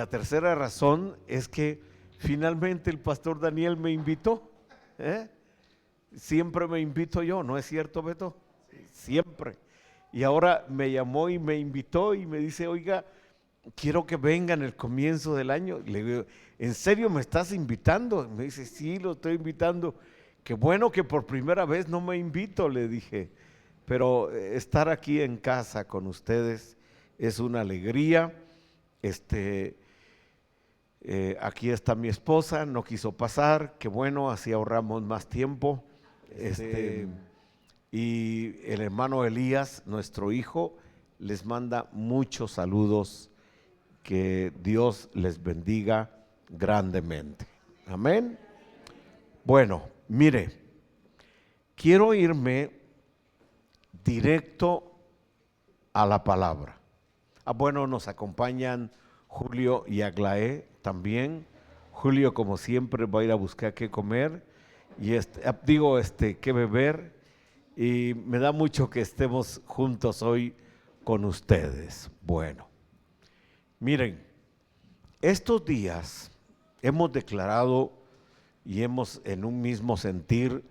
la tercera razón es que finalmente el pastor Daniel me invitó. Siempre me invito yo, ¿no es cierto, Beto? Siempre. Y ahora me llamó y me invitó y me dice, oiga, quiero que venga en el comienzo del año. Le digo, ¿en serio me estás invitando? Me dice, sí, lo estoy invitando. Qué bueno que por primera vez no me invito, le dije. Pero estar aquí en casa con ustedes es una alegría. Aquí está mi esposa, no quiso pasar, qué bueno, así ahorramos más tiempo. Y el hermano Elías, nuestro hijo, les manda muchos saludos, que Dios les bendiga grandemente. Amén. Bueno, mire, quiero irme directo a la palabra. Bueno, nos acompañan Julio y Aglaé también. Julio, como siempre, va a ir a buscar qué comer y qué beber, y me da mucho que estemos juntos hoy con ustedes. Bueno, miren, estos días hemos declarado y hemos en un mismo sentir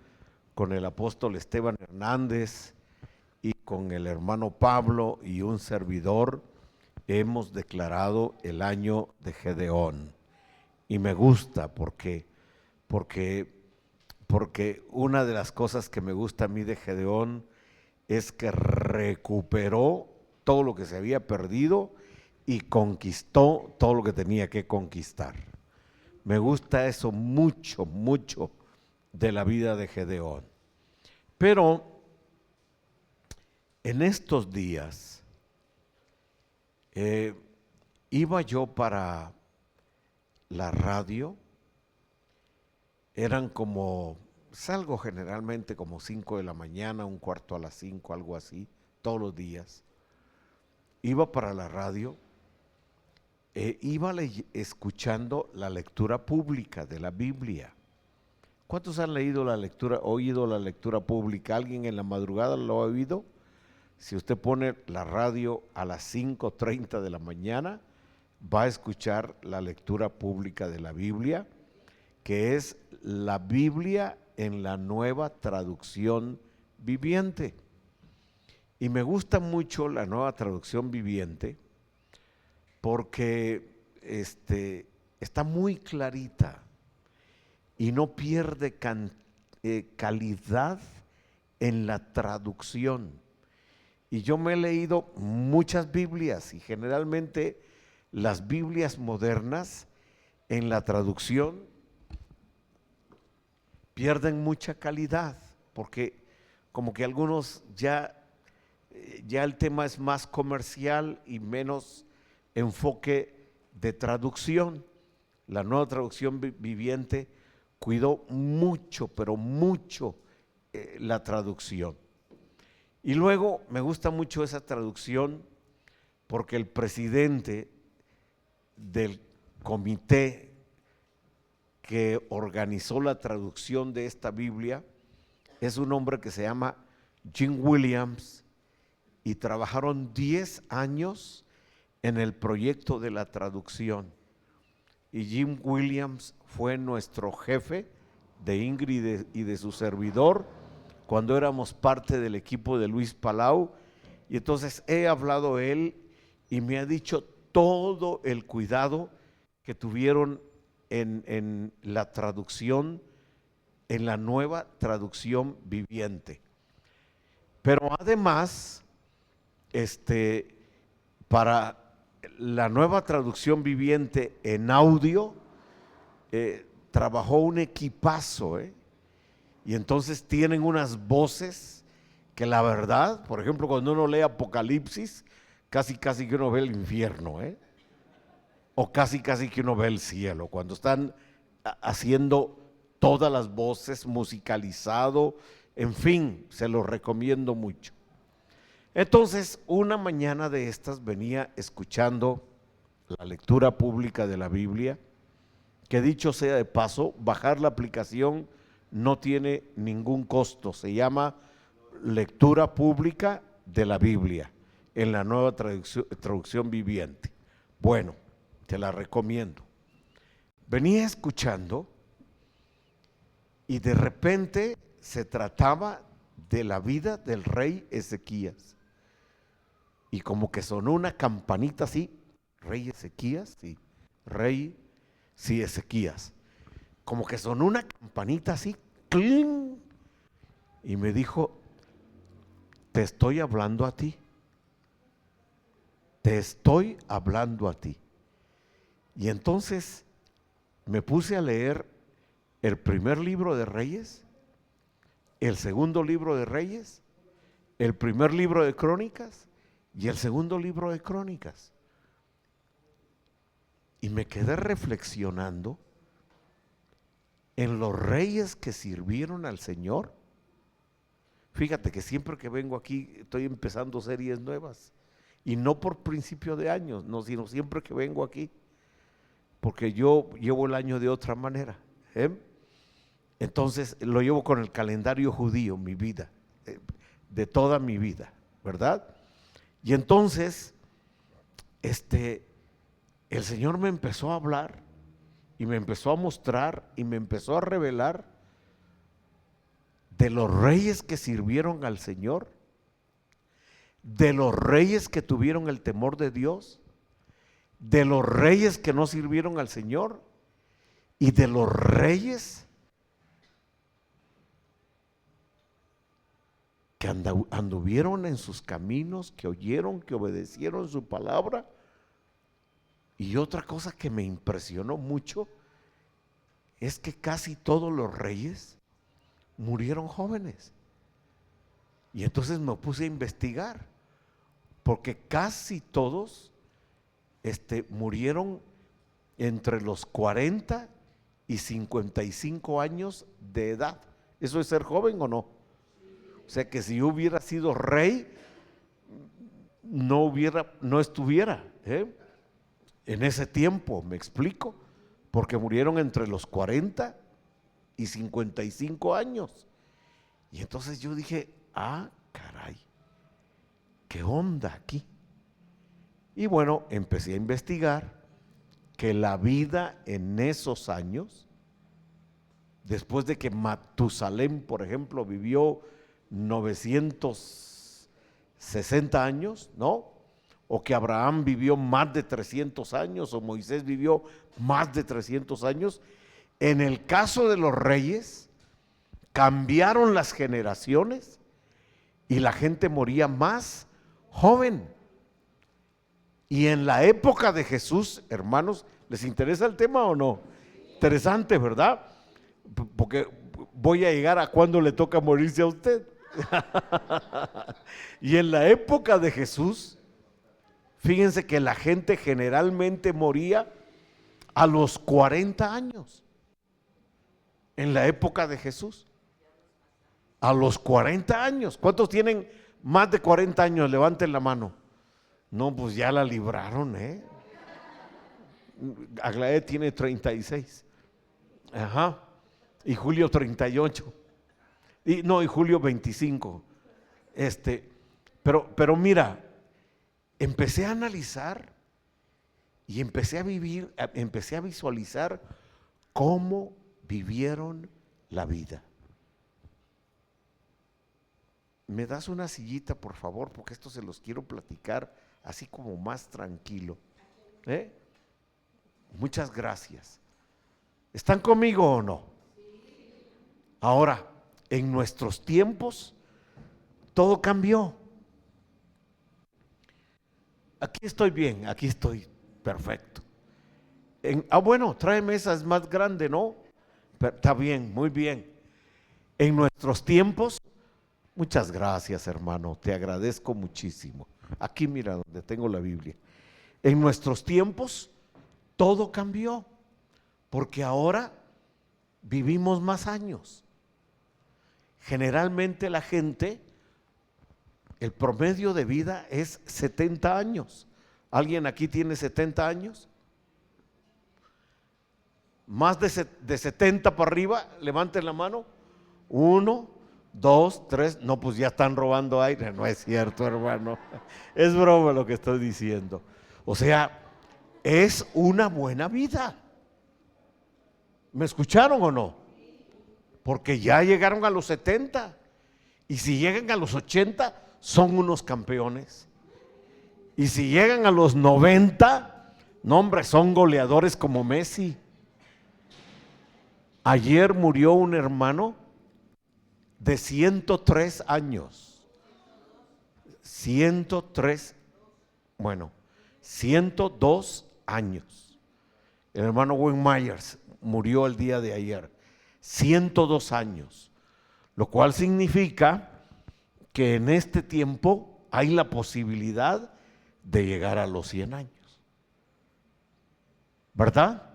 con el apóstol Esteban Hernández y con el hermano Pablo y un servidor, hemos declarado el año de Gedeón. Y me gusta porque una de las cosas que me gusta a mí de Gedeón es que recuperó todo lo que se había perdido y conquistó todo lo que tenía que conquistar. Me gusta eso mucho, mucho de la vida de Gedeón. Pero en estos días iba yo para la radio. Eran salgo generalmente como 5 de la mañana, un cuarto a las 5, algo así, todos los días. Iba para la radio, iba escuchando la lectura pública de la Biblia. ¿Cuántos han oído la lectura pública? ¿Alguien en la madrugada lo ha oído? Si usted pone la radio a las 5:30 de la mañana, va a escuchar la lectura pública de la Biblia, que es la Biblia en la Nueva Traducción Viviente. Y me gusta mucho la Nueva Traducción Viviente porque está muy clarita y no pierde calidad en la traducción. Y yo me he leído muchas Biblias, y generalmente las Biblias modernas en la traducción pierden mucha calidad, porque como que algunos ya el tema es más comercial y menos enfoque de traducción. La Nueva Traducción Viviente cuidó mucho, pero mucho la traducción. Y luego me gusta mucho esa traducción porque el presidente del comité que organizó la traducción de esta Biblia es un hombre que se llama Jim Williams, y trabajaron 10 años en el proyecto de la traducción. Y Jim Williams fue nuestro jefe de Ingrid y de su servidor cuando éramos parte del equipo de Luis Palau, y entonces he hablado él y me ha dicho todo el cuidado que tuvieron en la traducción, en la Nueva Traducción Viviente. Pero además, para la Nueva Traducción Viviente en audio, trabajó un equipazo, y entonces tienen unas voces que la verdad, por ejemplo, cuando uno lee Apocalipsis, casi que uno ve el infierno, o casi que uno ve el cielo, cuando están haciendo todas las voces, musicalizado, en fin, se los recomiendo mucho. Entonces, una mañana de estas venía escuchando la lectura pública de la Biblia, que dicho sea de paso, bajar la aplicación no tiene ningún costo, se llama Lectura Pública de la Biblia en la Nueva Traducción Viviente. Bueno, te la recomiendo. Venía escuchando y de repente se trataba de la vida del rey Ezequías. Y como que sonó una campanita así, rey Ezequías, sí, rey, sí, Ezequías. Como que sonó una campanita así, ¡cling! Y me dijo, te estoy hablando a ti. Te estoy hablando a ti. Y entonces me puse a leer el primer libro de Reyes, el segundo libro de Reyes, el primer libro de Crónicas y el segundo libro de Crónicas. Y me quedé reflexionando en los reyes que sirvieron al Señor. Fíjate que siempre que vengo aquí estoy empezando series nuevas. Y no por principio de años, no, sino siempre que vengo aquí. Porque yo llevo el año de otra manera. Entonces lo llevo con el calendario judío, mi vida, de toda mi vida, ¿verdad? Y entonces, el Señor me empezó a hablar y me empezó a mostrar y me empezó a revelar de los reyes que sirvieron al Señor, de los reyes que tuvieron el temor de Dios, de los reyes que no sirvieron al Señor y de los reyes que anduvieron en sus caminos, que oyeron, que obedecieron su palabra. Y otra cosa que me impresionó mucho es que casi todos los reyes murieron jóvenes. Y entonces me puse a investigar, porque casi todos murieron entre los 40 y 55 años de edad. ¿Eso es ser joven o no? O sea que si yo hubiera sido rey, no estuviera en ese tiempo, ¿me explico? Porque murieron entre los 40 y 55 años. Y entonces yo dije, caray, ¿qué onda aquí? Y bueno, empecé a investigar que la vida en esos años, después de que Matusalén, por ejemplo, vivió 960 años, ¿no? O que Abraham vivió más de 300 años, o Moisés vivió más de 300 años. En el caso de los reyes, cambiaron las generaciones y la gente moría más joven. Y en la época de Jesús, hermanos, ¿les interesa el tema o no? Interesante, ¿verdad? Porque voy a llegar a cuando le toca morirse a usted. Y en la época de Jesús, fíjense que la gente generalmente moría a los 40 años. En la época de Jesús, a los 40 años. ¿Cuántos tienen más de 40 años? Levanten la mano. No, pues ya la libraron, Aglaé tiene 36. Ajá. Y Julio 38. Y Julio 25. Pero mira, empecé a analizar y empecé a visualizar cómo vivieron la vida. ¿Me das una sillita, por favor? Porque esto se los quiero platicar así como más tranquilo. Muchas gracias. ¿Están conmigo o no? Ahora, en nuestros tiempos, todo cambió. Aquí estoy bien, aquí estoy perfecto. Bueno, tráeme esa, es más grande, ¿no? Pero, está bien, muy bien. En nuestros tiempos, muchas gracias, hermano, te agradezco muchísimo. Aquí mira donde tengo la Biblia. En nuestros tiempos todo cambió, porque ahora vivimos más años. Generalmente la gente, el promedio de vida es 70 años. ¿Alguien aquí tiene 70 años? Más de 70 para arriba, levanten la mano. 1, 2, 3, no, pues ya están robando aire. No es cierto, hermano, es broma lo que estoy diciendo. O sea, es una buena vida. ¿Me escucharon o no? Porque ya llegaron a los 70 y si llegan a los 80 son unos campeones. Y si llegan a los 90, no hombre, son goleadores como Messi. Ayer murió un hermano de 103 años. 103, bueno, 102 años. El hermano Wayne Myers murió el día de ayer. 102 años. Lo cual significa que en este tiempo hay la posibilidad de llegar a los 100 años. ¿Verdad?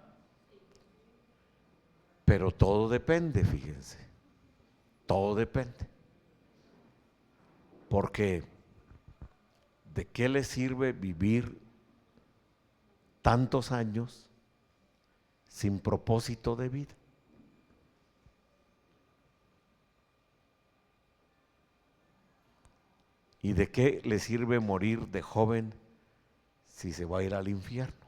Pero todo depende, fíjense. Todo depende. Porque ¿de qué le sirve vivir tantos años sin propósito de vida? ¿Y de qué le sirve morir de joven si se va a ir al infierno?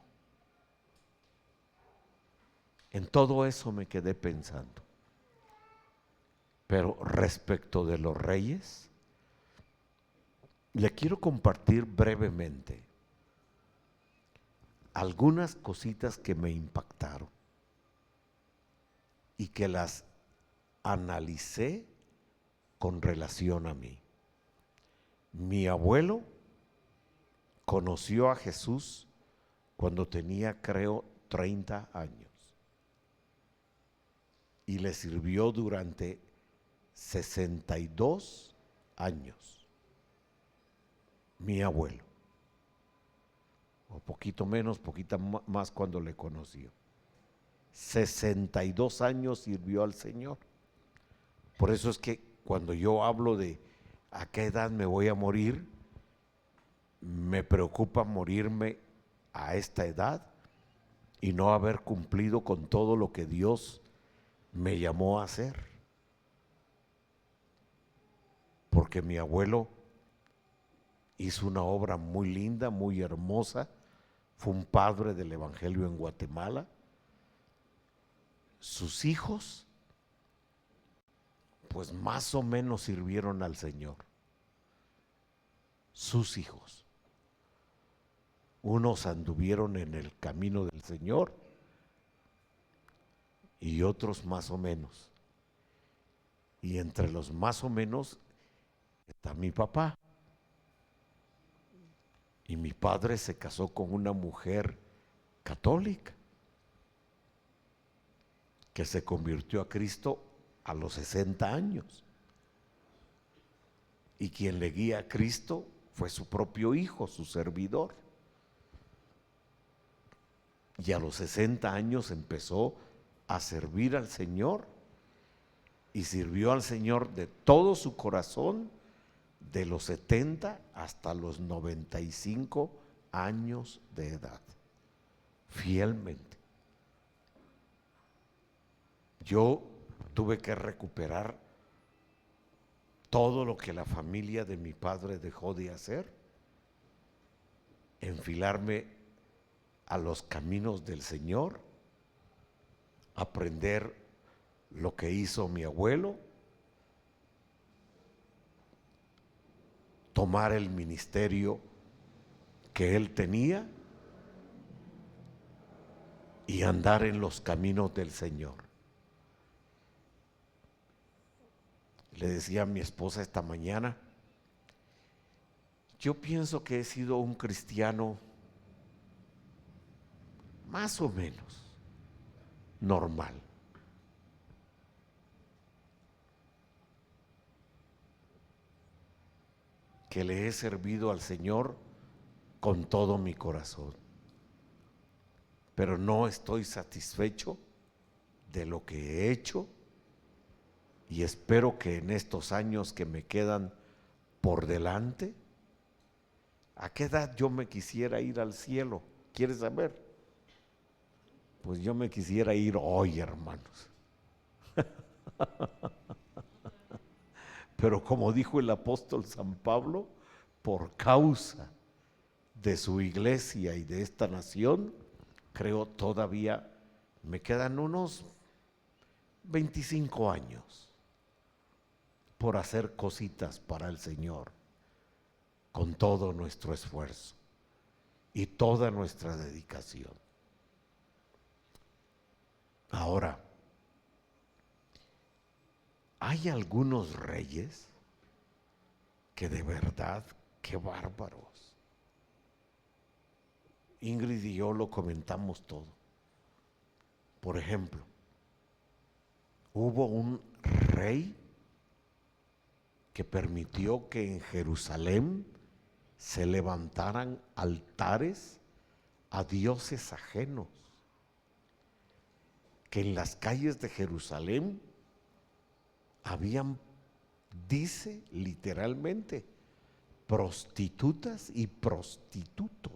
En todo eso me quedé pensando. Pero respecto de los reyes, le quiero compartir brevemente algunas cositas que me impactaron y que las analicé con relación a mí. Mi abuelo conoció a Jesús cuando tenía, creo, 30 años y le sirvió durante 62 años. Mi abuelo, o poquito menos, poquito más cuando le conoció. 62 años sirvió al Señor. Por eso es que cuando yo hablo de a qué edad me voy a morir, me preocupa morirme a esta edad y no haber cumplido con todo lo que Dios me llamó a hacer. Porque mi abuelo hizo una obra muy linda, muy hermosa, fue un padre del Evangelio en Guatemala. Sus hijos, pues más o menos sirvieron al Señor. Sus hijos. Unos anduvieron en el camino del Señor y otros más o menos. Y entre los más o menos está mi papá. Y mi padre se casó con una mujer católica que se convirtió a Cristo a los 60 años. Y quien le guía a Cristo fue su propio hijo, su servidor. Y a los 60 años empezó a servir al Señor y sirvió al Señor de todo su corazón, de los 70 hasta los 95 años de edad, fielmente. Yo tuve que recuperar todo lo que la familia de mi padre dejó de hacer, enfilarme a los caminos del Señor, aprender lo que hizo mi abuelo, tomar el ministerio que él tenía y andar en los caminos del Señor. Le decía a mi esposa esta mañana, yo pienso que he sido un cristiano más o menos normal. Que le he servido al Señor con todo mi corazón. Pero no estoy satisfecho de lo que he hecho y espero que en estos años que me quedan por delante, ¿a qué edad yo me quisiera ir al cielo? ¿Quieres saber? Pues yo me quisiera ir hoy, hermanos. Pero como dijo el apóstol San Pablo, por causa de su iglesia y de esta nación, creo todavía me quedan unos 25 años por hacer cositas para el Señor con todo nuestro esfuerzo y toda nuestra dedicación. Ahora, hay algunos reyes que de verdad, qué bárbaros. Ingrid y yo lo comentamos todo. Por ejemplo, hubo un rey que permitió que en Jerusalén se levantaran altares a dioses ajenos, que en las calles de Jerusalén habían, dice literalmente, prostitutas y prostitutos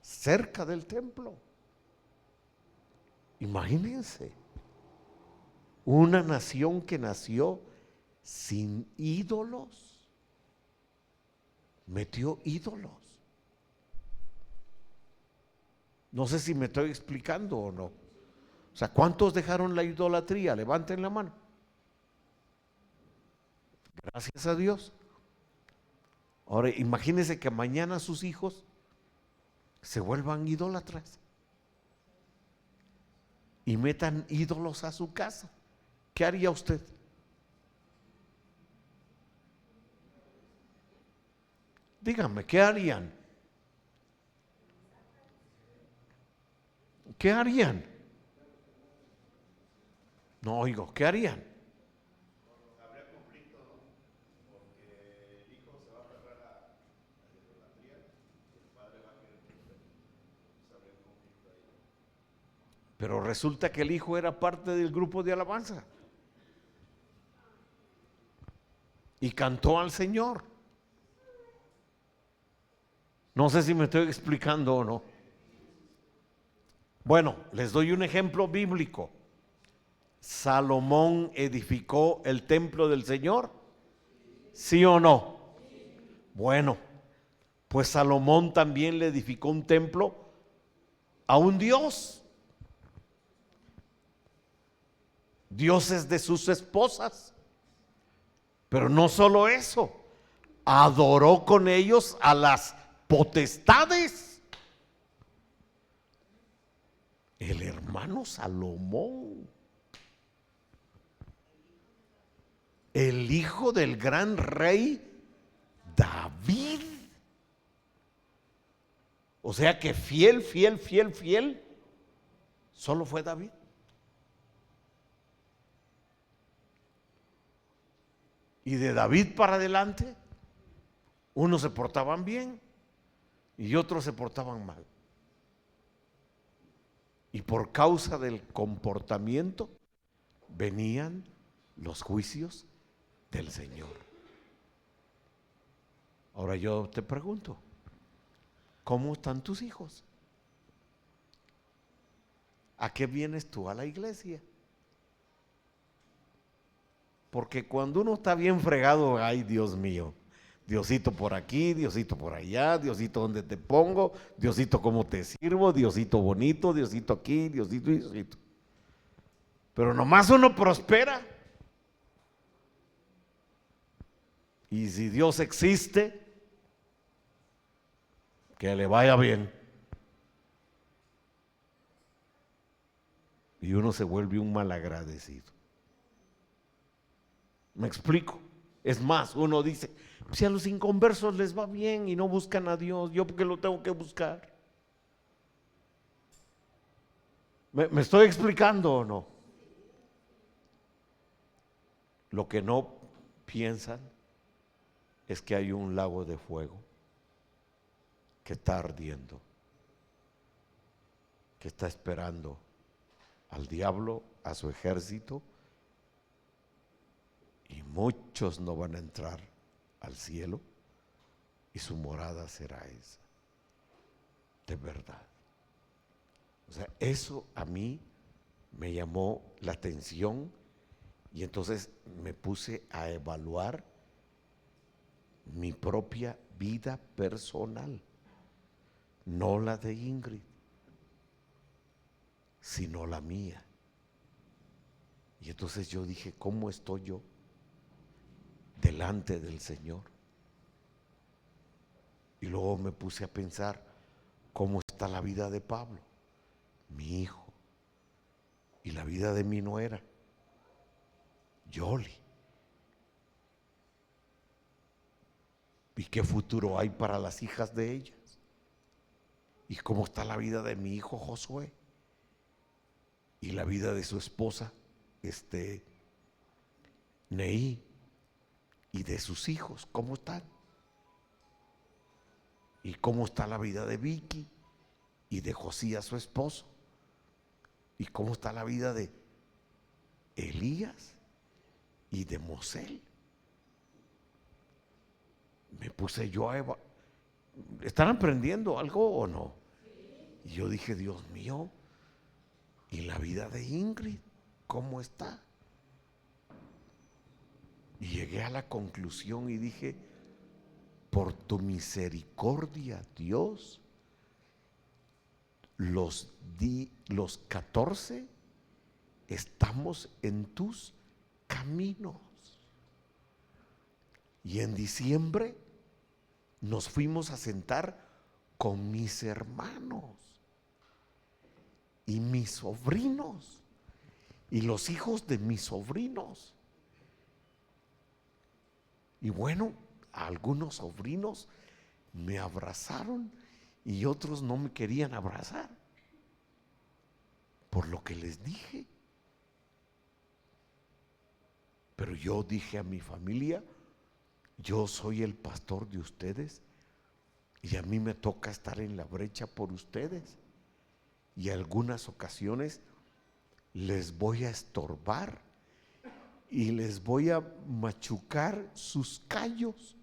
cerca del templo. Imagínense, una nación que nació sin ídolos, metió ídolos. No sé si me estoy explicando o no. O sea, ¿cuántos dejaron la idolatría? Levanten la mano. Gracias a Dios. Ahora, imagínense que mañana sus hijos se vuelvan idólatras y metan ídolos a su casa. ¿Qué haría usted? Díganme, ¿qué harían? ¿Qué harían? No oigo, ¿qué harían? Habría conflicto, ¿no? Porque el hijo se va a aferrar a la idolatría y el padre va a querer proteger. Entonces habría un conflicto ahí. Pero resulta que el hijo era parte del grupo de alabanza y cantó al Señor. No sé si me estoy explicando o no. Bueno, les doy un ejemplo bíblico. ¿Salomón edificó el templo del Señor? ¿Sí o no? Bueno, pues Salomón también le edificó un templo a un dios, dioses de sus esposas. Pero no solo eso, adoró con ellos a las potestades. El hermano Salomón, el hijo del gran rey David. O sea que fiel, solo fue David. Y de David para adelante, unos se portaban bien y otros se portaban mal. Y por causa del comportamiento venían los juicios del Señor. Ahora yo te pregunto, ¿cómo están tus hijos? ¿A qué vienes tú a la iglesia? Porque cuando uno está bien fregado, ay Dios mío, Diosito por aquí, Diosito por allá, Diosito donde te pongo, Diosito cómo te sirvo, Diosito bonito, Diosito aquí, Diosito, Diosito. Pero nomás uno prospera. Y si Dios existe, que le vaya bien. Y uno se vuelve un malagradecido. ¿Me explico? Es más, uno dice, si a los inconversos les va bien y no buscan a Dios, ¿yo por qué lo tengo que buscar? ¿Me estoy explicando o no? Lo que no piensan es que hay un lago de fuego que está ardiendo, que está esperando al diablo, a su ejército, y muchos no van a entrar al cielo y su morada será esa, de verdad. O sea, eso a mí me llamó la atención y entonces me puse a evaluar mi propia vida personal. no la de Ingrid, sino la mía. Y entonces yo dije, ¿cómo estoy yo delante del Señor? Y luego me puse a pensar, ¿cómo está la vida de Pablo, mi hijo? Y la vida de mi nuera, Yoli. ¿Y qué futuro hay para las hijas de ellas? ¿Y cómo está la vida de mi hijo Josué? Y la vida de su esposa, Neí, y de sus hijos, ¿cómo están? ¿Y cómo está la vida de Vicky y de Josías, su esposo? ¿Y cómo está la vida de Elías y de Mosel? Me puse yo a ¿están aprendiendo algo o no? Y yo dije, Dios mío, ¿y la vida de Ingrid? ¿Cómo está? Y llegué a la conclusión y dije, por tu misericordia, Dios, los 14 estamos en tus caminos. Y en diciembre nos fuimos a sentar con mis hermanos y mis sobrinos y los hijos de mis sobrinos. Y bueno, algunos sobrinos me abrazaron y otros no me querían abrazar por lo que les dije. Pero yo dije a mi familia, yo soy el pastor de ustedes y a mí me toca estar en la brecha por ustedes. Y algunas ocasiones les voy a estorbar y les voy a machucar sus callos,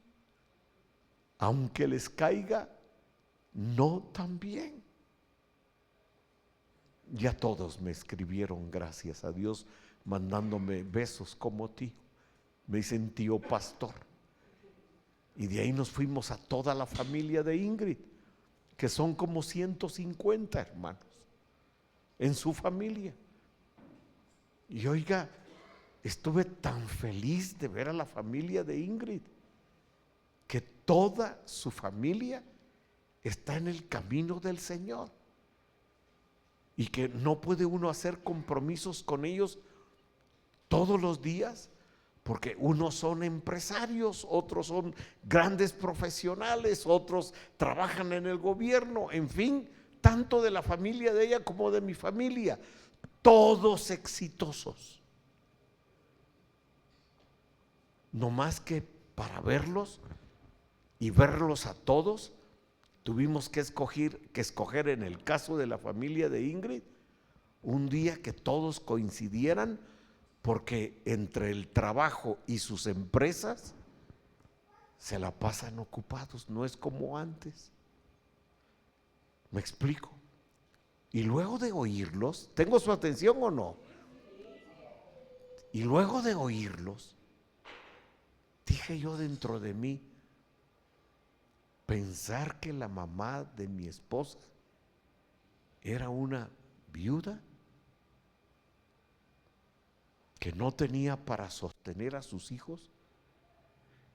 aunque les caiga no tan bien. Ya todos me escribieron, gracias a Dios, mandándome besos como tío. Me dicen tío pastor. Y de ahí nos fuimos a toda la familia de Ingrid, que son como 150 hermanos en su familia. Y oiga, estuve tan feliz de ver a la familia de Ingrid, que toda su familia está en el camino del Señor y que no puede uno hacer compromisos con ellos todos los días, porque unos son empresarios, otros son grandes profesionales, otros trabajan en el gobierno, en fin, tanto de la familia de ella como de mi familia, todos exitosos. No más que para verlos y verlos a todos, tuvimos que escoger en el caso de la familia de Ingrid, un día que todos coincidieran, porque entre el trabajo y sus empresas se la pasan ocupados, no es como antes. ¿Me explico? Y luego de oírlos, ¿tengo su atención o no? Y luego de oírlos, dije yo dentro de mí, pensar que la mamá de mi esposa era una viuda que no tenía para sostener a sus hijos,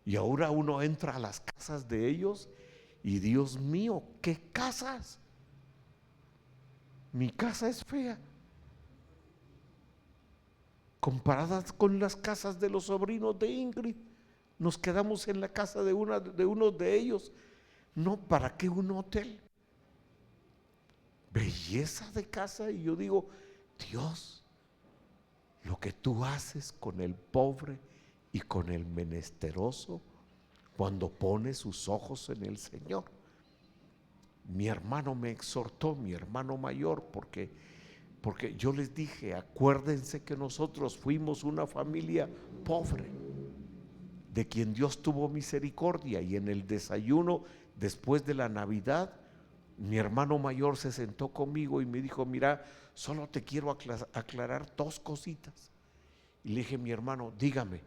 y ahora uno entra a las casas de ellos y Dios mío, ¿qué casas? Mi casa es fea comparadas con las casas de los sobrinos de Ingrid. Nos quedamos en la casa de uno de ellos. No, ¿para qué un hotel? Belleza de casa. Y yo digo, Dios, lo que tú haces con el pobre y con el menesteroso cuando pone sus ojos en el Señor. Mi hermano me exhortó, mi hermano mayor, porque yo les dije, acuérdense que nosotros fuimos una familia pobre, de quien Dios tuvo misericordia, y en el desayuno después de la Navidad, mi hermano mayor se sentó conmigo y me dijo, mira, solo te quiero aclarar dos cositas. Y le dije, mi hermano, dígame,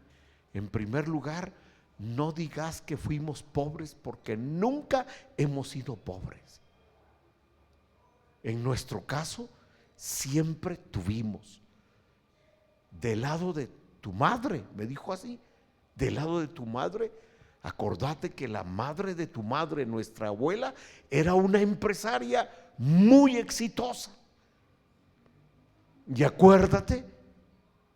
en primer lugar, no digas que fuimos pobres, porque nunca hemos sido pobres. En nuestro caso, siempre tuvimos del lado de tu madre, me dijo así, del lado de tu madre. Acordate que la madre de tu madre, nuestra abuela, era una empresaria muy exitosa. Y acuérdate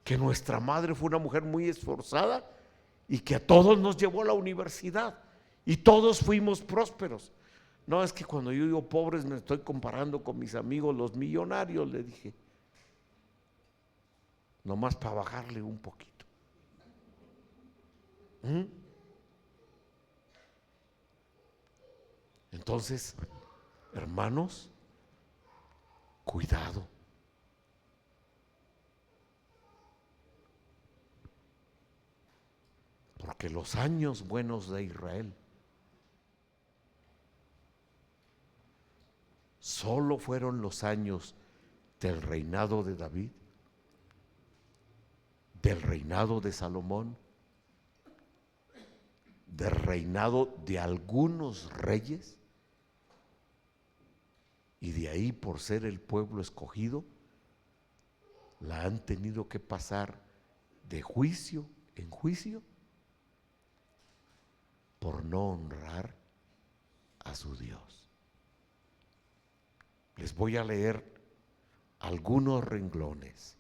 que nuestra madre fue una mujer muy esforzada y que a todos nos llevó a la universidad y todos fuimos prósperos. No, es que cuando yo digo pobres me estoy comparando con mis amigos los millonarios, le dije, nomás para bajarle un poquito. Entonces, hermanos, cuidado. Porque los años buenos de Israel solo fueron los años del reinado de David, del reinado de Salomón, del reinado de algunos reyes, y de ahí, por ser el pueblo escogido, la han tenido que pasar de juicio en juicio por no honrar a su Dios. Les voy a leer algunos renglones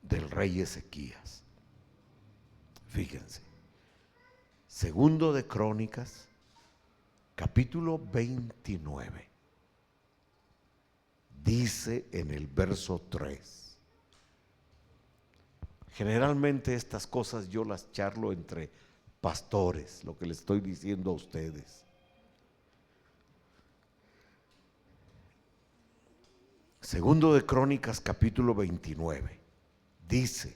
del rey Ezequías. Fíjense, Segundo de Crónicas, capítulo 29, dice en el verso 3. Generalmente estas cosas yo las charlo entre pastores, lo que les estoy diciendo a ustedes. Segundo de Crónicas, capítulo 29, dice: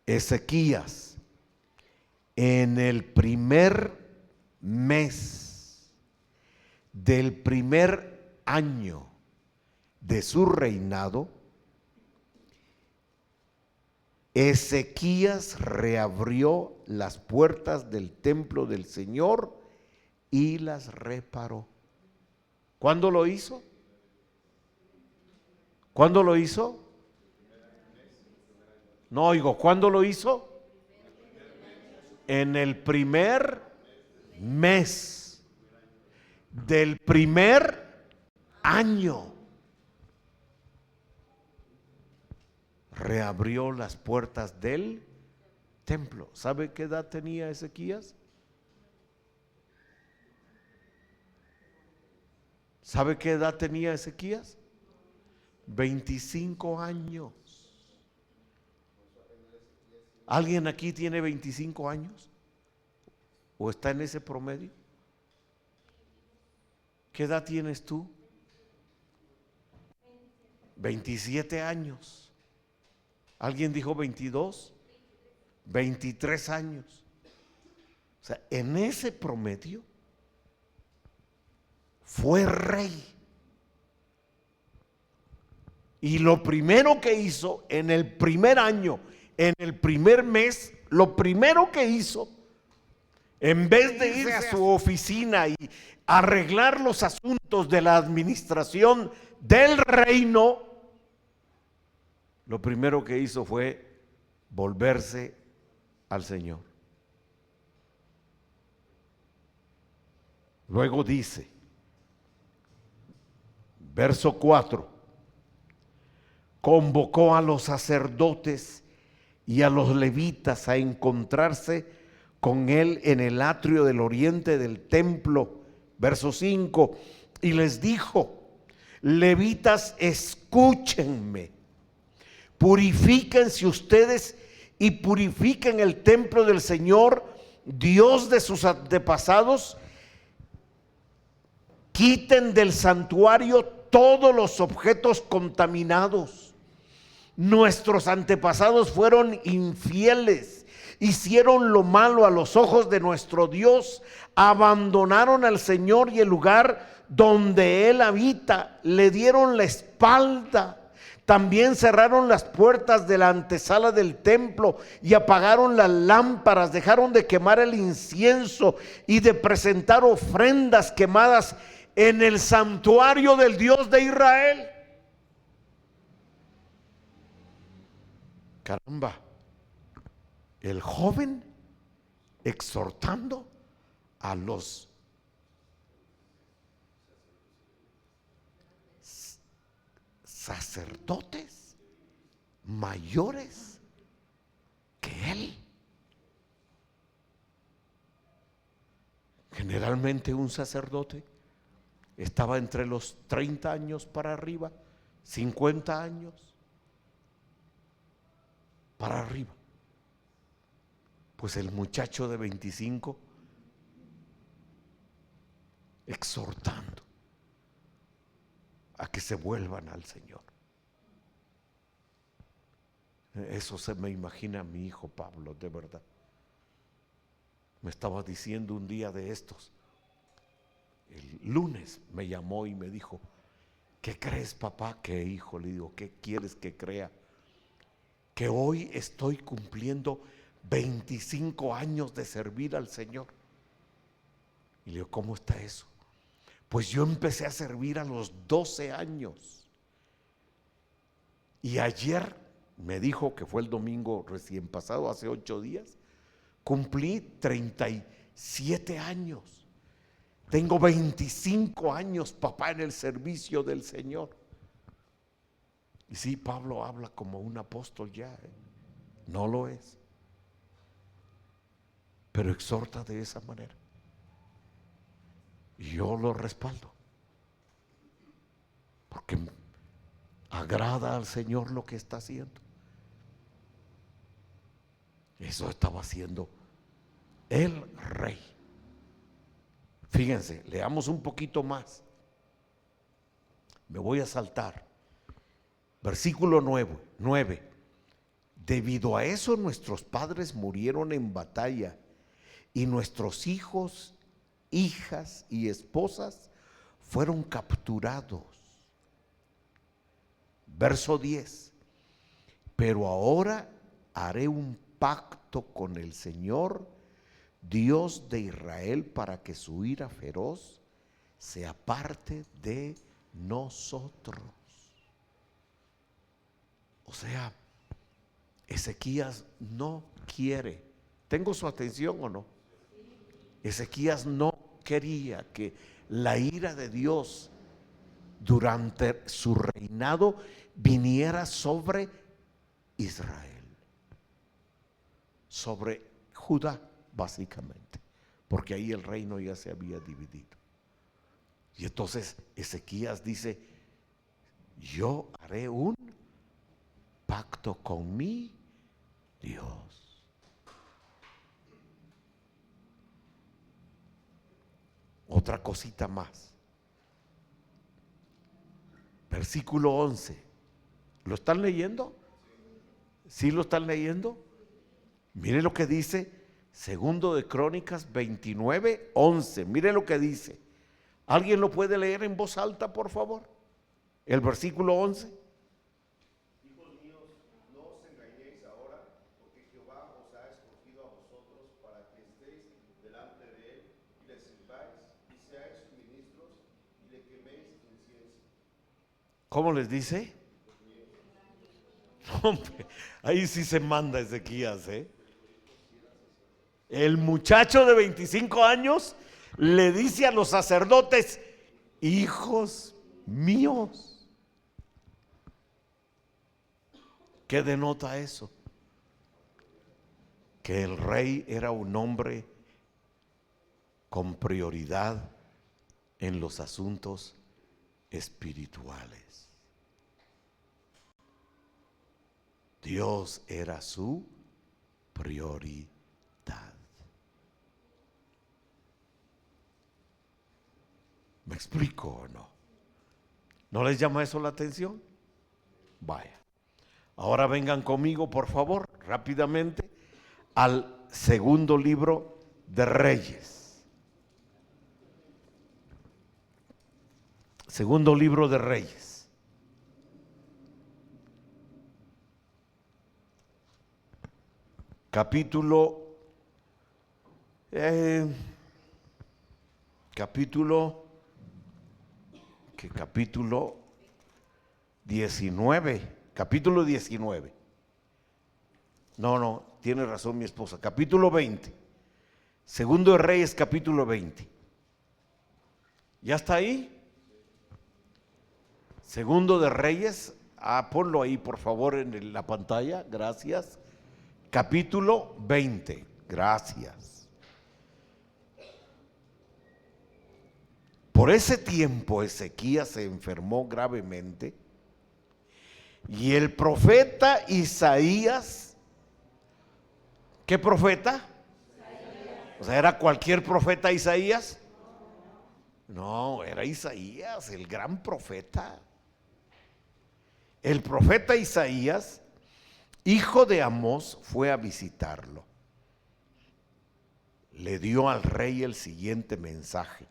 Ezequías, en el primer mes del primer año de su reinado, Ezequías reabrió las puertas del templo del Señor y las reparó. ¿Cuándo lo hizo? ¿Cuándo lo hizo? No oigo, ¿cuándo lo hizo? En el primer mes del primer año reabrió las puertas del templo. ¿Sabe qué edad tenía Ezequías? ¿Sabe qué edad tenía Ezequías? 25 años. ¿Alguien aquí tiene 25 años? ¿O está en ese promedio? ¿Qué edad tienes tú? 27 años. ¿Alguien dijo 22? 23 años. O sea, en ese promedio fue rey. Y lo primero que hizo en el primer año, en el primer mes, lo primero que hizo, en vez de irse a su oficina y arreglar los asuntos de la administración del reino, lo primero que hizo fue volverse al Señor. Luego dice, verso 4, convocó a los sacerdotes y a los levitas a encontrarse con él en el atrio del oriente del templo. Verso 5, y les dijo: levitas, escúchenme, purifíquense ustedes y purifiquen el templo del Señor, Dios de sus antepasados. Quiten del santuario todos los objetos contaminados. Nuestros antepasados fueron infieles, hicieron lo malo a los ojos de nuestro Dios, abandonaron al Señor y el lugar donde Él habita, le dieron la espalda, También cerraron las puertas de la antesala del templo y apagaron las lámparas, dejaron de quemar el incienso y de presentar ofrendas quemadas en el santuario del Dios de Israel. Caramba, el joven exhortando a los sacerdotes mayores que él. Generalmente un sacerdote estaba entre los 30 años para arriba, 50 años para arriba. Pues el muchacho de 25 exhortando a que se vuelvan al Señor. Eso se me imagina a mi hijo Pablo, de verdad. Me estaba diciendo un día de estos, el lunes me llamó y me dijo: ¿qué crees, papá? ¿Qué, hijo? Le digo: ¿qué quieres que crea? Que hoy estoy cumpliendo 25 años de servir al Señor. Y le digo: ¿cómo está eso? Pues yo empecé a servir a los 12 años. Y ayer me dijo, que fue el domingo recién pasado, hace 8 días, cumplí 37 años. Tengo 25 años, papá, en el servicio del Señor. Y sí, Pablo habla como un apóstol ya, no lo es, pero exhorta de esa manera. Y yo lo respaldo, porque agrada al Señor lo que está haciendo. Eso estaba haciendo el rey. Fíjense, leamos un poquito más. Me voy a saltar. Versículo 9. Debido a eso nuestros padres murieron en batalla y nuestros hijos, hijas y esposas fueron capturados. Verso 10. Pero ahora haré un pacto con el Señor, Dios de Israel, para que su ira feroz se aparte de nosotros. O sea, Ezequías no quiere. ¿Tengo su atención o no? Ezequías no quería que la ira de Dios durante su reinado viniera sobre Israel, sobre Judá básicamente, porque ahí el reino ya se había dividido. Y entonces Ezequías dice: yo haré un pacto con mi Dios. Otra cosita más. Versículo 11. ¿Lo están leyendo? ¿Sí lo están leyendo? Mire lo que dice Segundo de Crónicas 29:11. Mire lo que dice. ¿Alguien lo puede leer en voz alta, por favor? El versículo 11. Hijos míos, no os engañéis ahora, porque Jehová os ha escogido a vosotros para que estéis delante de él y le sirváis y seáis sus ministros y le queméis incienso. ¿Cómo les dice? Hombre, ahí sí se manda Ezequías, El muchacho de 25 años le dice a los sacerdotes: hijos míos. ¿Qué denota eso? Que el rey era un hombre con prioridad en los asuntos espirituales. Dios era su prioridad. ¿Me explico o no? ¿No les llama eso la atención? Vaya. Ahora vengan conmigo, por favor, rápidamente, al segundo libro de Reyes. Segundo libro de Reyes. capítulo 19, capítulo 19. No, tiene razón mi esposa, capítulo 20. Segundo de Reyes, capítulo 20. ¿Ya está ahí? Segundo de Reyes, ponlo ahí por favor en la pantalla, gracias. Capítulo 20, gracias. Por ese tiempo Ezequías se enfermó gravemente y el profeta Isaías, ¿qué profeta? O sea, ¿era cualquier profeta Isaías? No, era Isaías, el gran profeta. El profeta Isaías, hijo de Amós, fue a visitarlo. Le dio al rey el siguiente mensaje: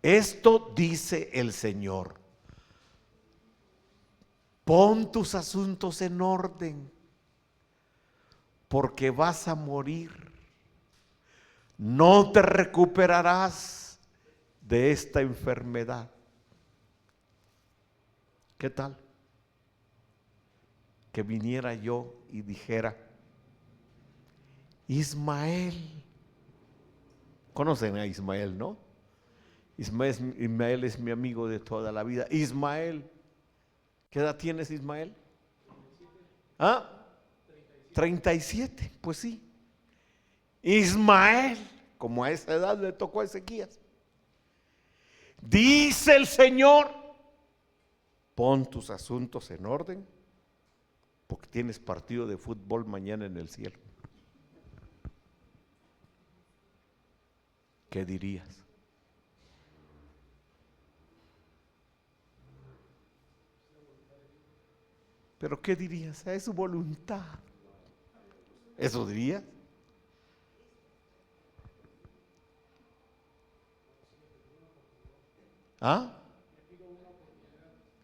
esto dice el Señor: pon tus asuntos en orden, porque vas a morir. No te recuperarás de esta enfermedad. ¿Qué tal? Que viniera yo y dijera: Ismael, conocen a Ismael, ¿no? Ismael es mi amigo de toda la vida. Ismael, ¿qué edad tienes, Ismael? 37, pues sí. Ismael, como a esa edad le tocó a Ezequías. Dice el Señor: pon tus asuntos en orden, porque tienes partido de fútbol mañana en el cielo. ¿Qué dirías? ¿Pero qué dirías? Es su voluntad. ¿Eso dirías?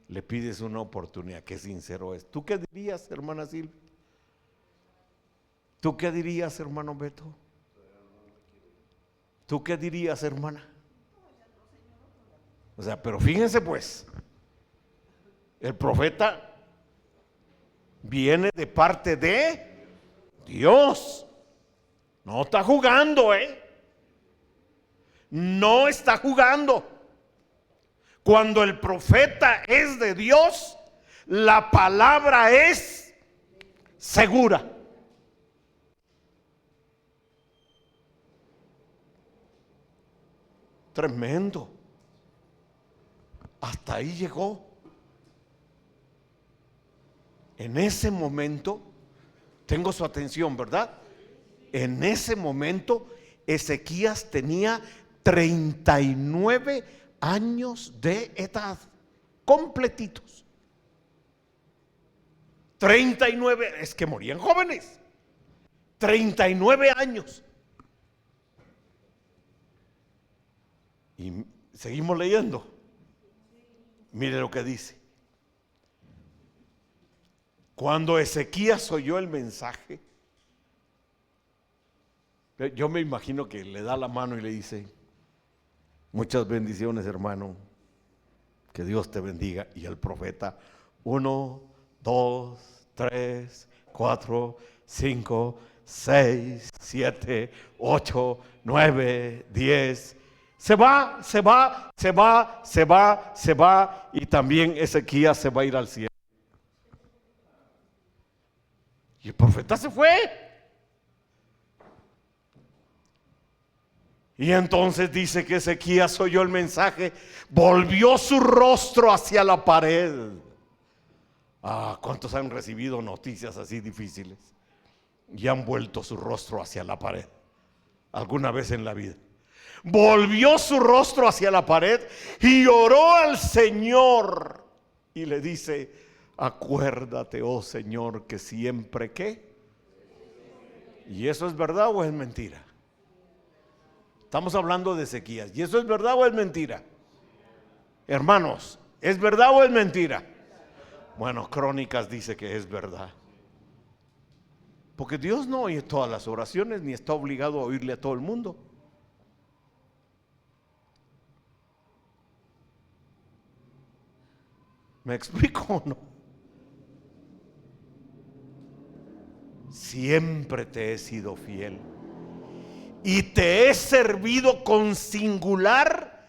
Le pides una oportunidad. Qué sincero es. ¿Tú qué dirías, hermana Silvia? ¿Tú qué dirías, hermano Beto? ¿Tú qué dirías, hermana? O sea, pero fíjense pues, el profeta viene de parte de Dios. No está jugando, no está jugando. Cuando el profeta es de Dios, la palabra es segura. Tremendo. Hasta ahí llegó. En ese momento, tengo su atención, ¿verdad? En ese momento, Ezequías tenía 39 años de edad, completitos. 39, es que morían jóvenes. 39 años. Y seguimos leyendo. Mire lo que dice. Cuando Ezequías oyó el mensaje, yo me imagino que le da la mano y le dice: muchas bendiciones, hermano, que Dios te bendiga. Y el profeta: 1, 2, 3, 4, 5, 6, 7, 8, 9, 10. Se va. Y también Ezequías se va a ir al cielo. Y el profeta se fue. Y entonces dice que Ezequías oyó el mensaje, volvió su rostro hacia la pared. ¿Cuántos han recibido noticias así difíciles y han vuelto su rostro hacia la pared alguna vez en la vida? Volvió su rostro hacia la pared y oró al Señor y le dice: acuérdate, oh Señor, que siempre ¿qué? ¿Y eso es verdad o es mentira? Estamos hablando de Ezequías. ¿Y eso es verdad o es mentira? Hermanos, ¿es verdad o es mentira? Bueno, Crónicas dice que es verdad. Porque Dios no oye todas las oraciones ni está obligado a oírle a todo el mundo. ¿Me explico o no? Siempre te he sido fiel y te he servido con singular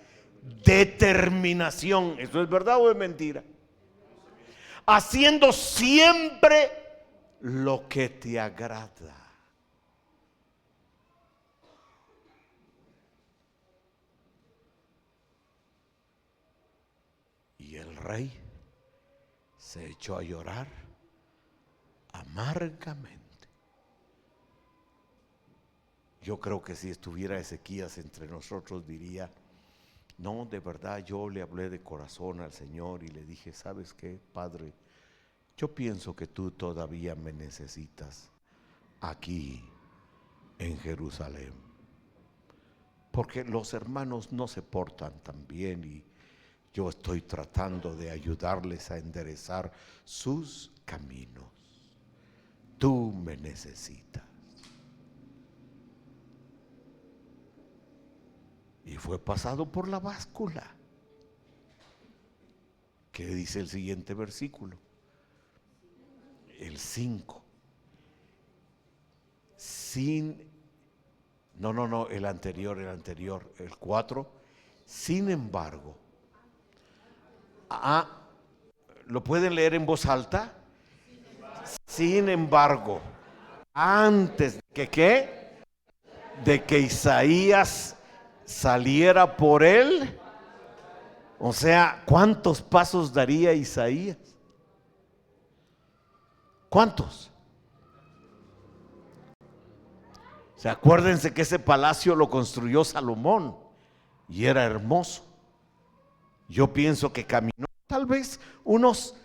determinación. ¿Eso es verdad o es mentira? Haciendo siempre lo que te agrada. Y el rey se echó a llorar amargamente. Yo creo que si estuviera Ezequías entre nosotros diría: no, de verdad yo le hablé de corazón al Señor y le dije: ¿sabes qué, Padre? Yo pienso que tú todavía me necesitas aquí en Jerusalén, porque los hermanos no se portan tan bien y yo estoy tratando de ayudarles a enderezar sus caminos. Tú me necesitas. Y fue pasado por la báscula. ¿Qué dice el siguiente versículo? El 5. El anterior, el 4. Sin embargo, ¿lo pueden leer en voz alta? Sin embargo, antes de que ¿qué? De que Isaías saliera por él. O sea, ¿cuántos pasos daría Isaías? ¿Cuántos? O sea, acuérdense que ese palacio lo construyó Salomón y era hermoso. Yo pienso que caminó tal vez unos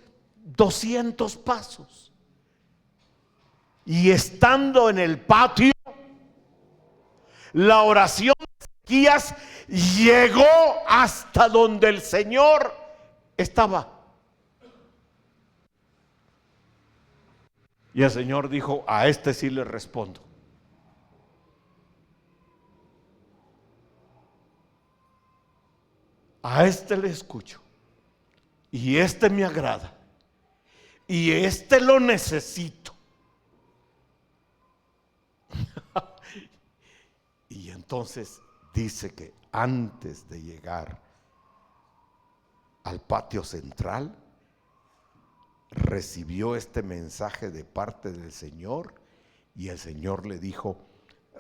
200 pasos. Y estando en el patio, la oración de Ezequías llegó hasta donde el Señor estaba. Y el Señor dijo: a este sí le respondo. A este le escucho. Y este me agrada. Y este lo necesito. Y entonces dice que antes de llegar al patio central, recibió este mensaje de parte del Señor y el Señor le dijo: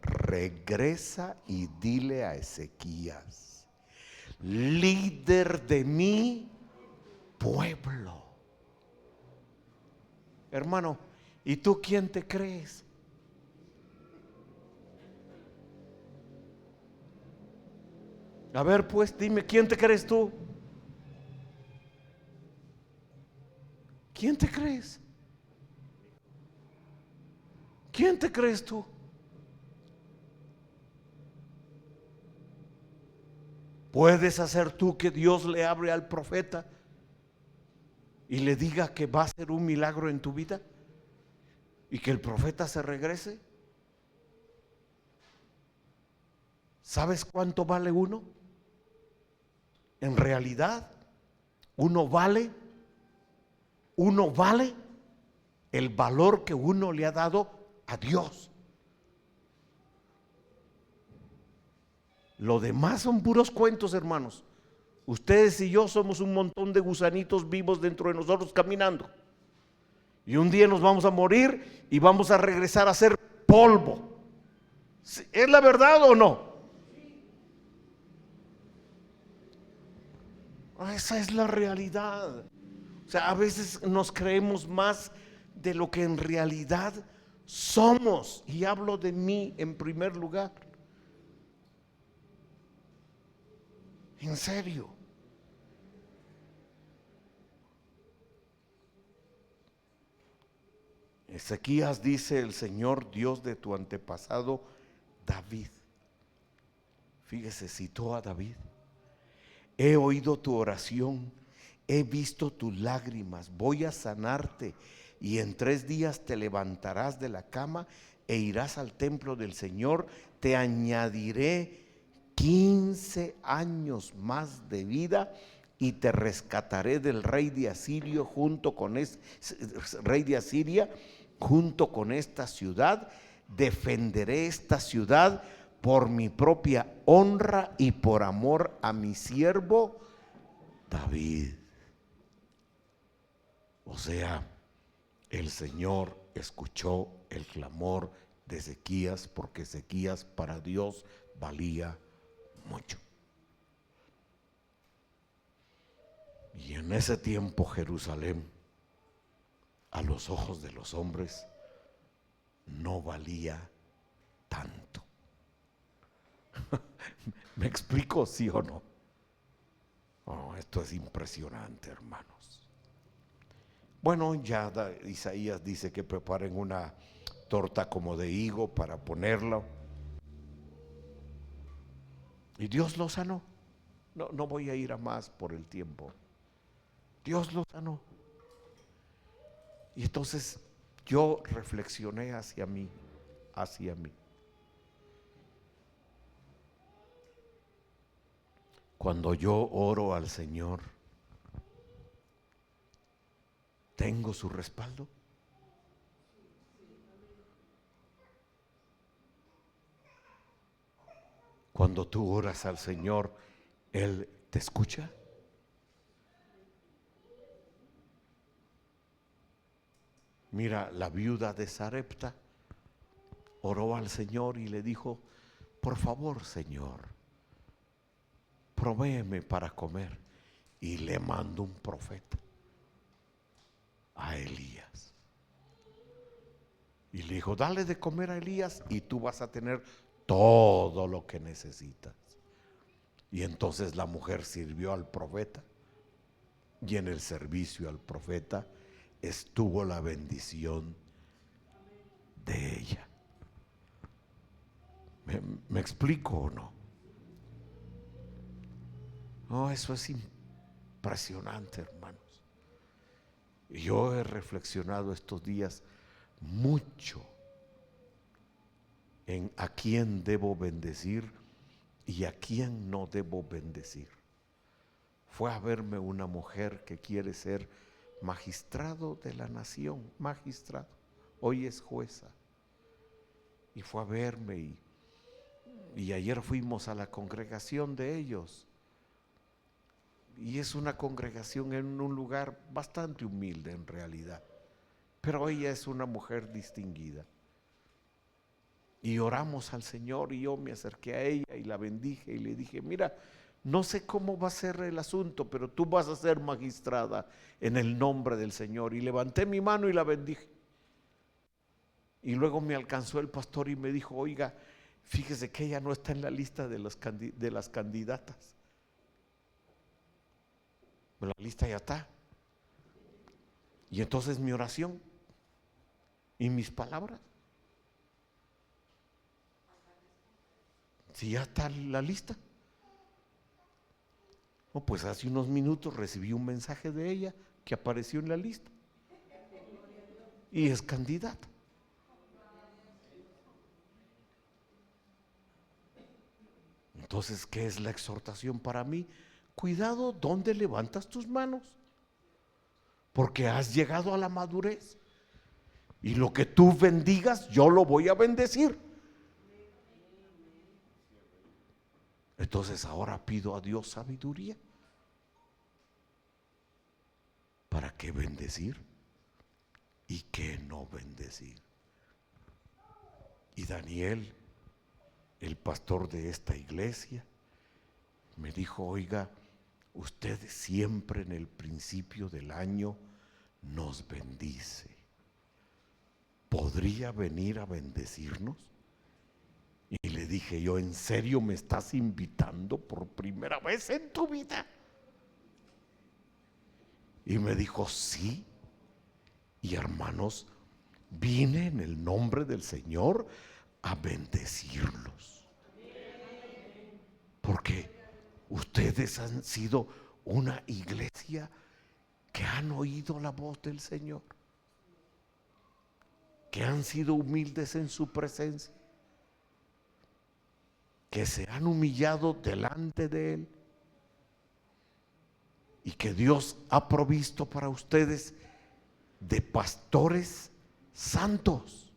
regresa y dile a Ezequías, líder de mi pueblo. Hermano, ¿y tú quién te crees? A ver, pues dime, ¿quién te crees tú? ¿Quién te crees? ¿Quién te crees tú? ¿Puedes hacer tú que Dios le hable al profeta y le diga que va a hacer un milagro en tu vida y que el profeta se regrese? ¿Sabes cuánto vale uno? En realidad, uno vale el valor que uno le ha dado a Dios. Lo demás son puros cuentos, hermanos. Ustedes y yo somos un montón de gusanitos vivos dentro de nosotros caminando. Y un día nos vamos a morir y vamos a regresar a ser polvo. ¿Es la verdad o no? Esa es la realidad. O sea, a veces nos creemos más de lo que en realidad somos. Y hablo de mí en primer lugar. En serio. Ezequías dice: el Señor Dios de tu antepasado David. Fíjese, citó a David. He oído tu oración he visto tus lágrimas, voy a sanarte, y en 3 días te levantarás de la cama e irás al templo del Señor. Te añadiré 15 años más de vida y te rescataré del rey de Asiria junto con esta ciudad. Defenderé esta ciudad por mi propia honra y por amor a mi siervo David. O sea, el Señor escuchó el clamor de Ezequías, porque Ezequías para Dios valía mucho. Y en ese tiempo Jerusalén, a los ojos de los hombres, no valía tanto. ¿Me explico, sí o no? Oh, esto es impresionante, hermanos. Bueno, ya Isaías dice que preparen una torta como de higo para ponerla. Y Dios lo sanó. No voy a ir a más por el tiempo. Dios lo sanó. Y entonces yo reflexioné hacia mí. Cuando yo oro al Señor, ¿tengo su respaldo? Cuando tú oras al Señor, ¿Él te escucha? Mira, la viuda de Sarepta oró al Señor y le dijo: por favor, Señor, provéeme para comer. Y le mandó un profeta, a Elías. Y le dijo: dale de comer a Elías y tú vas a tener todo lo que necesitas. Y entonces la mujer sirvió al profeta, y en el servicio al profeta estuvo la bendición de ella. ¿Me explico o no? No, eso es impresionante, hermanos. Y yo he reflexionado estos días mucho en a quién debo bendecir y a quién no debo bendecir. Fue a verme una mujer que quiere ser magistrado de la nación, magistrado, hoy es jueza, y fue a verme y ayer fuimos a la congregación de ellos, y es una congregación en un lugar bastante humilde en realidad, pero ella es una mujer distinguida. Y oramos al Señor y yo me acerqué a ella y la bendije y le dije: mira, no sé cómo va a ser el asunto, pero tú vas a ser magistrada en el nombre del Señor. Y levanté mi mano y la bendije. Y luego me alcanzó el pastor y me dijo: oiga, fíjese que ella no está en la lista de las candidatas. Pero la lista ya está. Y entonces mi oración y mis palabras, si ya está la lista. No, pues hace unos minutos recibí un mensaje de ella que apareció en la lista y es candidata. Entonces, ¿qué es la exhortación para mí? Cuidado dónde levantas tus manos, porque has llegado a la madurez y lo que tú bendigas yo lo voy a bendecir. Entonces ahora pido a Dios sabiduría. ¿Para qué bendecir y qué no bendecir? Y Daniel, el pastor de esta iglesia, me dijo: oiga, usted siempre en el principio del año nos bendice. ¿Podría venir a bendecirnos? Y le dije yo: ¿en serio me estás invitando por primera vez en tu vida? Y me dijo: sí. Y hermanos, vine en el nombre del Señor a bendecirlos. Porque ustedes han sido una iglesia que han oído la voz del Señor, que han sido humildes en su presencia, que se han humillado delante de Él, y que Dios ha provisto para ustedes de pastores santos.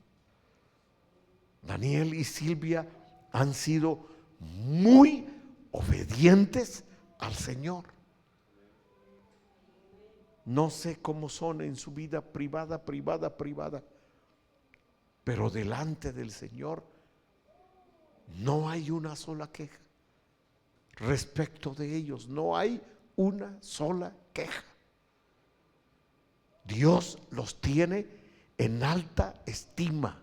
Daniel y Silvia han sido muy obedientes al Señor. No sé cómo son en su vida privada, pero delante del Señor no hay una sola queja. Respecto de ellos no hay una sola queja. Dios los tiene en alta estima.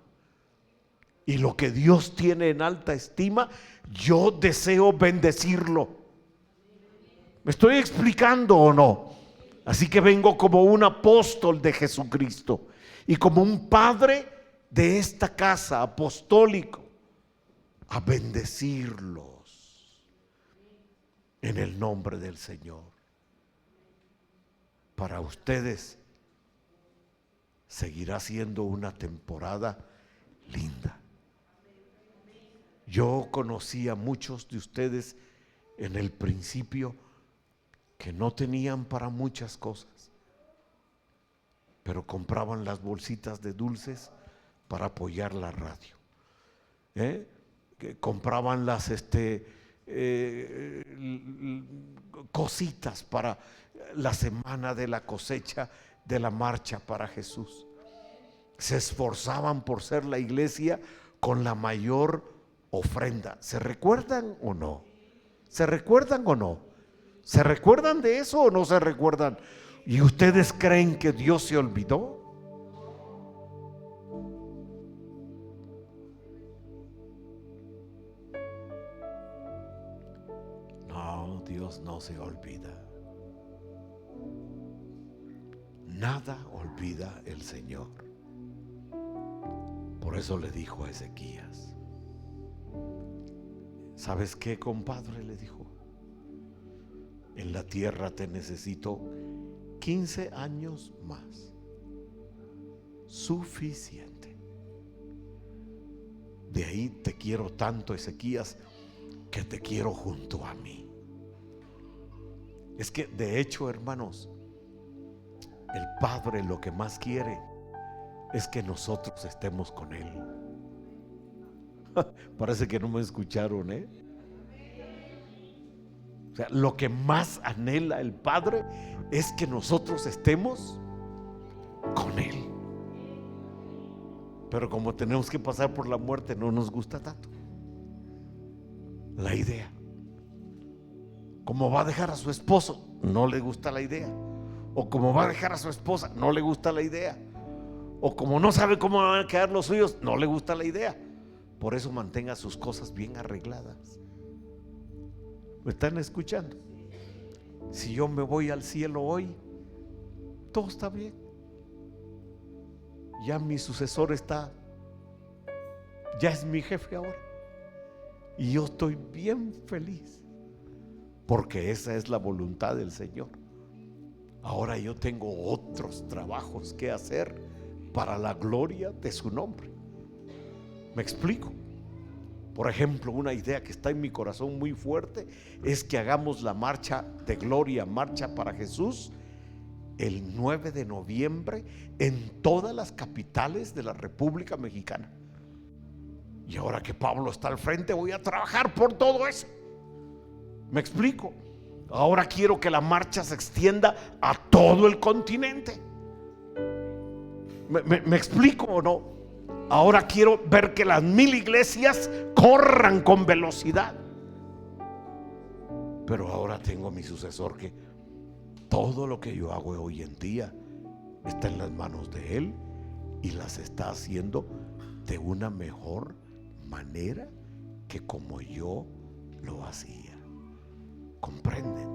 Y lo que Dios tiene en alta estima, yo deseo bendecirlo. ¿Me estoy explicando o no? Así que vengo como un apóstol de Jesucristo y como un padre de esta casa apostólico a bendecirlos en el nombre del Señor. Para ustedes seguirá siendo una temporada linda. Yo conocí a muchos de ustedes en el principio que no tenían para muchas cosas, pero compraban las bolsitas de dulces para apoyar la radio, que compraban las cositas para la semana de la cosecha de la marcha para Jesús. Se esforzaban por ser la iglesia con la mayor ofrenda. ¿Se recuerdan o no? ¿Se recuerdan o no? ¿Se recuerdan de eso o no se recuerdan? ¿Y ustedes creen que Dios se olvidó? No, Dios no se olvida. Nada olvida el Señor. Por eso le dijo a Ezequías: ¿sabes qué, compadre? Le dijo: en la tierra te necesito 15 años más. Suficiente. De ahí te quiero tanto, Ezequías, que te quiero junto a mí. Es que de hecho, hermanos, el Padre lo que más quiere es que nosotros estemos con Él. Parece que no me escucharon, O sea, lo que más anhela el Padre es que nosotros estemos con Él. Pero como tenemos que pasar por la muerte, no nos gusta tanto la idea. Como va a dejar a su esposo, no le gusta la idea. O como va a dejar a su esposa, no le gusta la idea. O como no sabe cómo van a quedar los suyos, no le gusta la idea. Por eso mantenga sus cosas bien arregladas. ¿Me están escuchando? Si yo me voy al cielo hoy, todo está bien. Ya mi sucesor ya es mi jefe ahora. Y yo estoy bien feliz, porque esa es la voluntad del Señor. Ahora yo tengo otros trabajos que hacer para la gloria de su nombre. ¿Me explico? Por ejemplo, una idea que está en mi corazón muy fuerte es que hagamos la marcha de gloria, marcha para Jesús, el 9 de noviembre en todas las capitales de la República Mexicana. Y ahora que Pablo está al frente, voy a trabajar por todo eso. ¿Me explico? Ahora quiero que la marcha se extienda a todo el continente. ¿Me explico o no? Ahora quiero ver que las 1000 iglesias corran con velocidad. Pero ahora tengo a mi sucesor que todo lo que yo hago hoy en día está en las manos de él y las está haciendo de una mejor manera que como yo lo hacía. ¿Comprenden?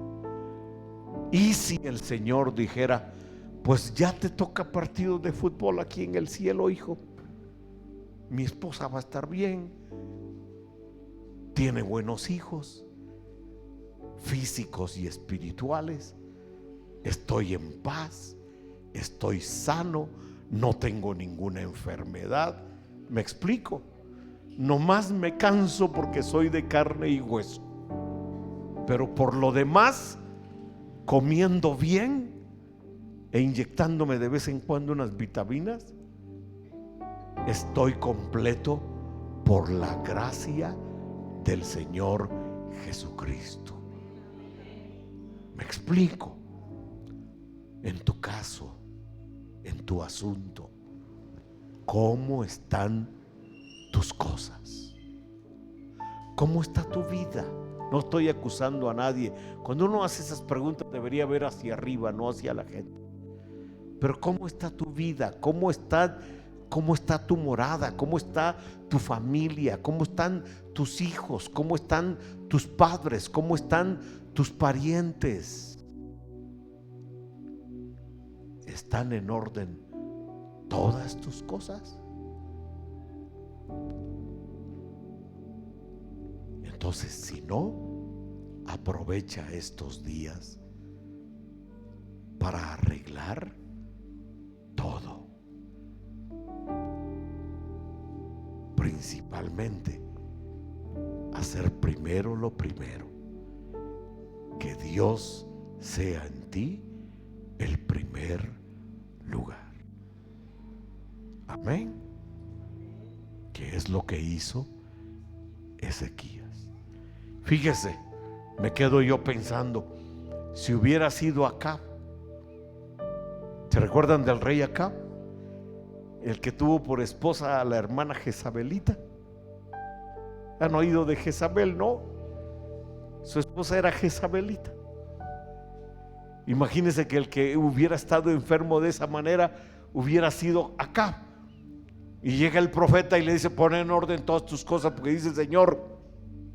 Y si el Señor dijera: pues ya te toca partido de fútbol aquí en el cielo, hijo, mi esposa va a estar bien, tiene buenos hijos físicos y espirituales, estoy en paz, estoy sano, no tengo ninguna enfermedad. ¿Me explico? Nomás me canso porque soy de carne y hueso, pero por lo demás, comiendo bien e inyectándome de vez en cuando unas vitaminas, estoy completo por la gracia del Señor Jesucristo. ¿Me explico? En tu caso, en tu asunto, ¿cómo están tus cosas? ¿Cómo está tu vida? No estoy acusando a nadie. Cuando uno hace esas preguntas debería ver hacia arriba, no hacia la gente. Pero ¿cómo está tu vida? ¿Cómo está tu morada? ¿Cómo está tu familia? ¿Cómo están tus hijos? ¿Cómo están tus padres? ¿Cómo están tus parientes? ¿Están en orden todas tus cosas? Entonces, si no, aprovecha estos días para arreglar todo. Principalmente, hacer primero lo primero. Que Dios sea en ti el primer lugar. Amén. ¿Qué es lo que hizo Ezequías? Fíjese, me quedo yo pensando, si hubiera sido Acab. ¿Se recuerdan del rey Acab? El que tuvo por esposa a la hermana Jezabelita. ¿Han oído de Jezabel? No. Su esposa era Jezabelita. Imagínense que el que hubiera estado enfermo de esa manera hubiera sido Acab. Y llega el profeta y le dice: pon en orden todas tus cosas, porque dice el Señor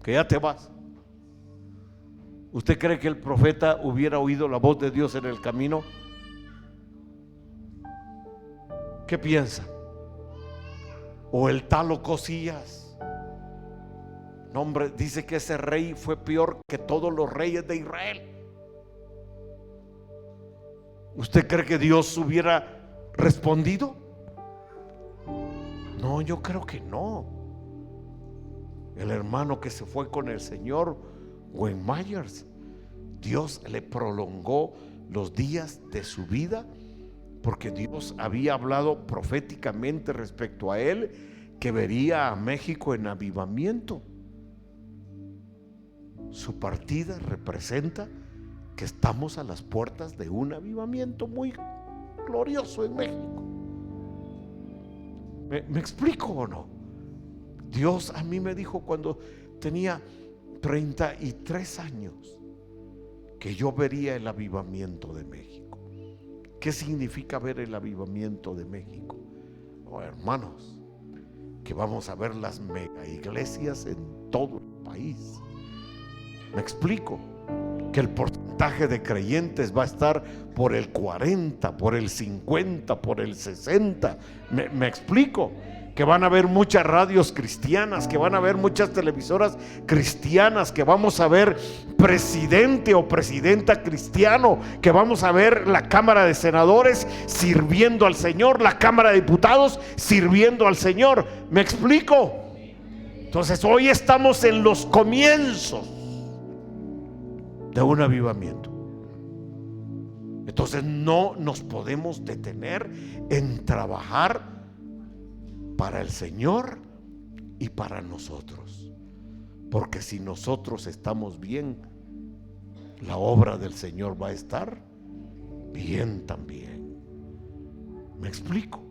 que ya te vas. ¿Usted cree que el profeta hubiera oído la voz de Dios en el camino? ¿Qué piensa? O el tal Ocosías. No, hombre, dice que ese rey fue peor que todos los reyes de Israel. ¿Usted cree que Dios hubiera respondido? No, yo creo que no. El hermano que se fue con el Señor, Wayne Myers, Dios le prolongó los días de su vida, porque Dios había hablado proféticamente respecto a él, que vería a México en avivamiento. Su partida representa que estamos a las puertas de un avivamiento muy glorioso en México. ¿Me explico o no? Dios a mí me dijo cuando tenía 33 años que yo vería el avivamiento de México. ¿Qué significa ver el avivamiento de México? Oh, hermanos, que vamos a ver las mega iglesias en todo el país. ¿Me explico? Que el porcentaje de creyentes va a estar por el 40, por el 50, por el 60. ¿Me explico? Que van a haber muchas radios cristianas, que van a haber muchas televisoras cristianas, que vamos a ver presidente o presidenta cristiano, que vamos a ver la Cámara de Senadores sirviendo al Señor, la Cámara de Diputados sirviendo al Señor. ¿Me explico? Entonces hoy estamos en los comienzos de un avivamiento. Entonces no nos podemos detener en trabajar para el Señor y para nosotros, porque si nosotros estamos bien, la obra del Señor va a estar bien también. ¿Me explico?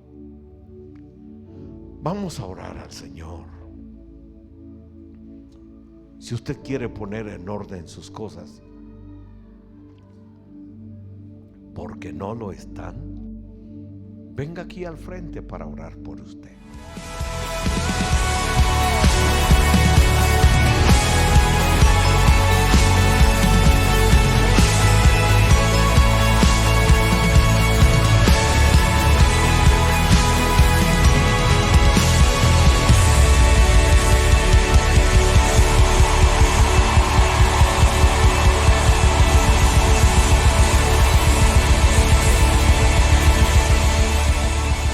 Vamos a orar al Señor. Si usted quiere poner en orden sus cosas, porque no lo están, venga aquí al frente para orar por usted.